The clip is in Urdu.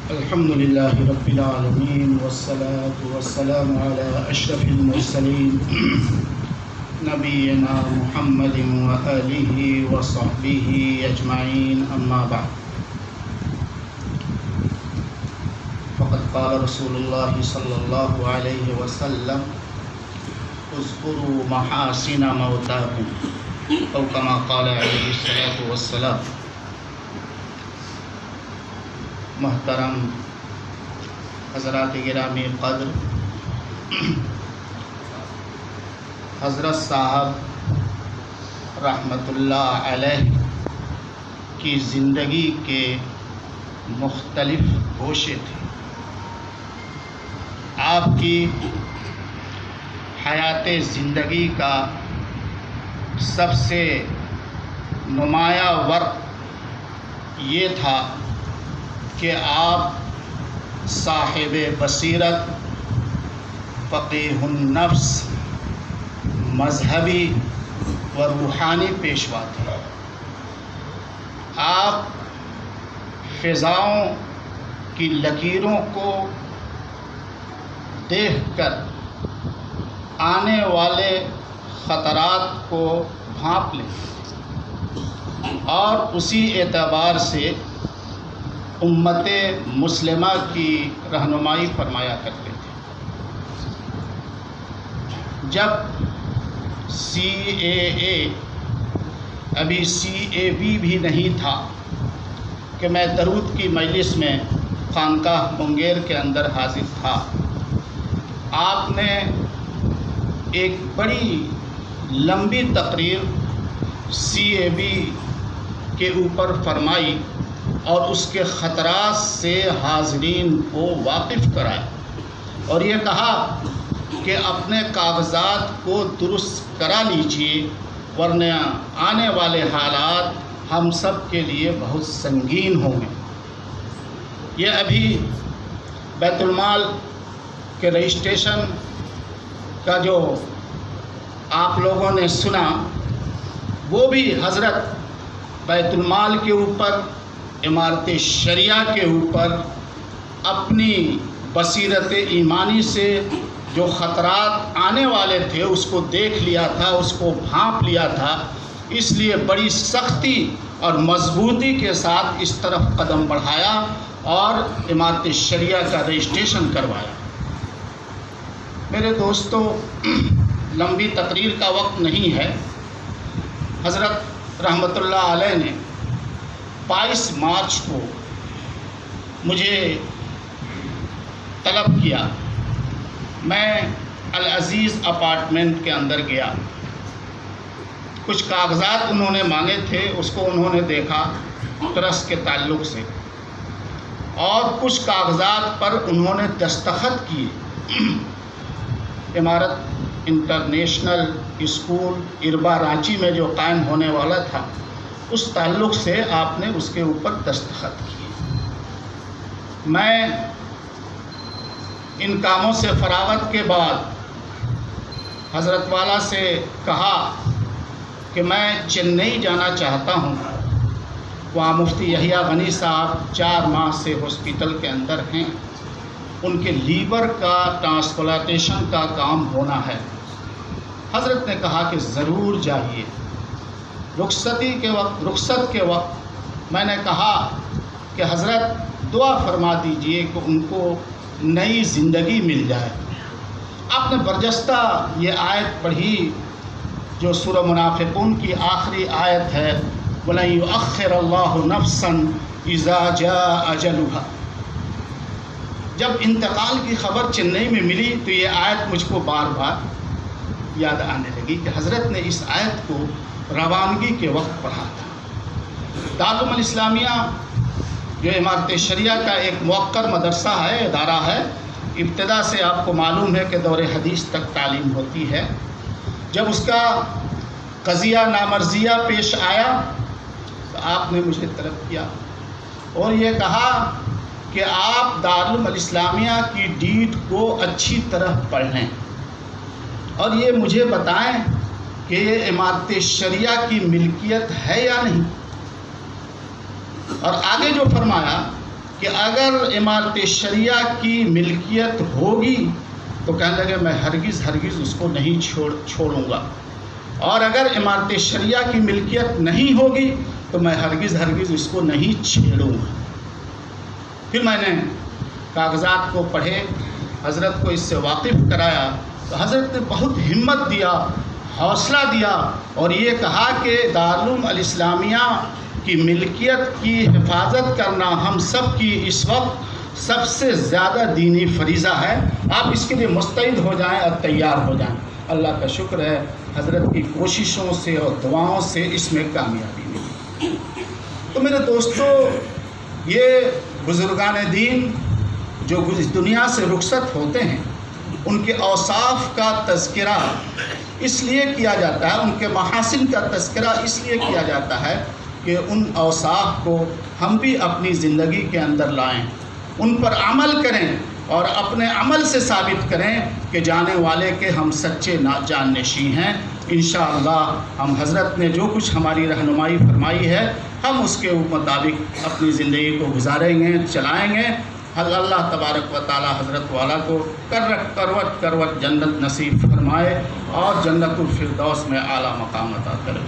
الحمد لله رب العالمين والصلاة والسلام على أشرف المرسلين نبينا محمد وآله وصحبه أجمعين أما بعد فقد قال رسول الله صلى الله عليه وسلم اذكروا محاسن موتاكم أو كما قال عليه الصلاة والسلام۔ محترم حضرات گرامی قدر، حضرت صاحب رحمۃ اللہ علیہ کی زندگی کے مختلف گوشے تھے۔ آپ کی حیات زندگی کا سب سے نمایاں ورق یہ تھا کہ آپ صاحب بصیرت، فقیہ النفس، مذہبی و روحانی پیشوا تھے۔ آپ فضاؤں کی لکیروں کو دیکھ کر آنے والے خطرات کو بھانپ لیں اور اسی اعتبار سے امت مسلمہ کی رہنمائی فرمایا کرتے تھے۔ جب CAA ابھی CAB بھی نہیں تھا کہ میں درود کی مجلس میں خانقاہ منگیر کے اندر حاضر تھا، آپ نے ایک بڑی لمبی تقریر CAB کے اوپر فرمائی اور اس کے خطرات سے حاضرین کو واقف کرائے اور یہ کہا کہ اپنے کاغذات کو درست کرا لیجئے ورنہ آنے والے حالات ہم سب کے لیے بہت سنگین ہوں گے۔ یہ ابھی بیت المال کے رجسٹریشن کا جو آپ لوگوں نے سنا، وہ بھی حضرت بیت المال کے اوپر، عمارت شریعہ کے اوپر اپنی بصیرت ایمانی سے جو خطرات آنے والے تھے اس کو دیکھ لیا تھا، اس کو بھانپ لیا تھا، اس لیے بڑی سختی اور مضبوطی کے ساتھ اس طرف قدم بڑھایا اور عمارت شریعہ کا رجسٹریشن کروایا۔ میرے دوستو، لمبی تقریر کا وقت نہیں ہے۔ حضرت رحمۃ اللہ علیہ نے 22 مارچ کو مجھے طلب کیا۔ میں العزیز اپارٹمنٹ کے اندر گیا، کچھ کاغذات انہوں نے مانگے تھے، اس کو انہوں نے دیکھا ٹرسٹ کے تعلق سے، اور کچھ کاغذات پر انہوں نے دستخط کیے۔ عمارت انٹرنیشنل اسکول اربا رانچی میں جو قائم ہونے والا تھا، اس تعلق سے آپ نے اس کے اوپر دستخط کیے۔ میں ان کاموں سے فراغت کے بعد حضرت والا سے کہا کہ میں چنئی جانا چاہتا ہوں، وہاں مفتی یحییٰ غنی صاحب 4 ماہ سے ہاسپٹل کے اندر ہیں، ان کے لیور کا ٹرانسپلانٹیشن کا کام ہونا ہے۔ حضرت نے کہا کہ ضرور جائیے۔ رخصت کے وقت میں نے کہا کہ حضرت دعا فرما دیجئے کہ ان کو نئی زندگی مل جائے۔ آپ نے برجستہ یہ آیت پڑھی جو سورہ منافقون کی آخری آیت ہے، وَلَن يُؤَخِّرَ اللَّهُ نَفْسًا إِذَا جَاءَ أَجَلُهَا۔ جب انتقال کی خبر چنئی میں ملی تو یہ آیت مجھ کو بار بار یاد آنے لگی کہ حضرت نے اس آیت کو روانگی کے وقت پڑھا تھا۔ دارالعلوم الاسلامیہ جو عمارت شریعہ کا ایک موقر مدرسہ ہے، ادارہ ہے، ابتدا سے آپ کو معلوم ہے کہ دور حدیث تک تعلیم ہوتی ہے۔ جب اس کا قضیہ نامرضیہ پیش آیا تو آپ نے مجھے طلب کیا اور یہ کہا کہ آپ دارالعلوم الاسلامیہ کی ڈیٹ کو اچھی طرح پڑھ لیں اور یہ مجھے بتائیں کہ یہ عمارت شریعہ کی ملکیت ہے یا نہیں۔ اور آگے جو فرمایا کہ اگر امارت شریعہ کی ملکیت ہوگی تو کہنے لگے میں ہرگز ہرگز اس کو نہیں چھوڑوں گا، اور اگر امارت شریعہ کی ملکیت نہیں ہوگی تو میں ہرگز ہرگز اس کو نہیں چھیڑوں گا۔ پھر میں نے کاغذات کو پڑھے، حضرت کو اس سے واقف کرایا، تو حضرت نے بہت ہمت دیا، حوصلہ دیا، اور یہ کہا کہ دارالعلوم الاسلامیہ کی ملکیت کی حفاظت کرنا ہم سب کی اس وقت سب سے زیادہ دینی فریضہ ہے، آپ اس کے لیے مستعد ہو جائیں اور تیار ہو جائیں۔ اللہ کا شکر ہے، حضرت کی کوششوں سے اور دعاؤں سے اس میں کامیابی ملی۔ تو میرے دوستو، یہ بزرگان دین جو اس دنیا سے رخصت ہوتے ہیں، ان کے اوصاف کا تذکرہ اس لیے کیا جاتا ہے، ان کے محاسن کا تذکرہ اس لیے کیا جاتا ہے کہ ان اوصاف کو ہم بھی اپنی زندگی کے اندر لائیں، ان پر عمل کریں، اور اپنے عمل سے ثابت کریں کہ جانے والے کے ہم سچے جانشین ہیں۔ انشاءاللہ ہم حضرت نے جو کچھ ہماری رہنمائی فرمائی ہے، ہم اس کے مطابق اپنی زندگی کو گزاریں گے، چلائیں گے۔ اللہ تبارک و تعالی حضرت والا کو کروٹ کروٹ جنت نصیب فرمائے اور جنت الفردوس میں اعلیٰ مقام عطا کرے۔